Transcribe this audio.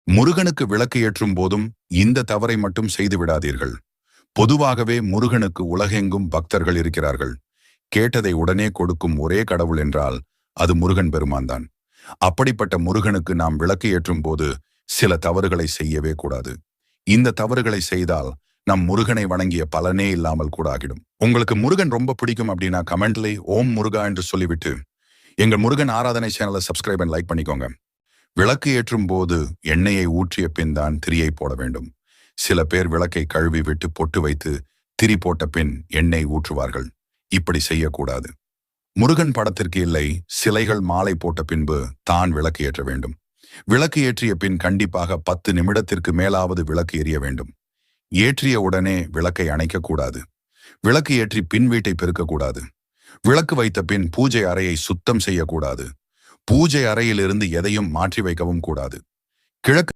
முருகனுக்கு விளக்கு ஏற்றும் போதும் இந்த தவறை மட்டும் செய்து விடாதீர்கள். பொதுவாகவே முருகனுக்கு உலகெங்கும் பக்தர்கள் இருக்கிறார்கள். கேட்டதை உடனே கொடுக்கும் ஒரே கடவுள் என்றால் அது முருகன் பெருமான் தான். அப்படிப்பட்ட முருகனுக்கு நாம் விளக்கு ஏற்றும் போது சில தவறுகளை செய்யவே கூடாது. இந்த தவறுகளை செய்தால் நம் முருகனை வணங்கிய பலனே இல்லாமல் கூட ஆகிடும். உங்களுக்கு முருகன் ரொம்ப பிடிக்கும் அப்படின்னா கமெண்ட்ல ஓம் முருகா என்று சொல்லிவிட்டு எங்கள் முருகன் ஆராதனை சேனலை சப்ஸ்கிரைப் அண்ட் லைக் பண்ணிக்கோங்க. விளக்கு ஏற்றும் போது எண்ணெயை ஊற்றிய பின் தான் திரியை போட வேண்டும். சில பேர் விளக்கை கழுவி விட்டு பொட்டு வைத்து திரி போட்ட பின் எண்ணெய் ஊற்றுவார்கள். இப்படி செய்யக்கூடாது. முருகன் படத்திற்கு இல்லை, சிலைகள் மாலை போட்ட பின்பு தான் விளக்கு ஏற்ற வேண்டும். விளக்கு ஏற்றிய பின் கண்டிப்பாக 10 நிமிடத்திற்கு மேலாவது விளக்கு எரிய வேண்டும். ஏற்றிய உடனே விளக்கை அணைக்கக்கூடாது. விளக்கு ஏற்றி பின் வீட்டை பெருக்கக்கூடாது. விளக்கு வைத்த பின் பூஜை அறையை சுத்தம் செய்யக்கூடாது. பூஜை அறையிலிருந்து எதையும் மாற்றி வைக்கவும் கூடாது. கிழக்கு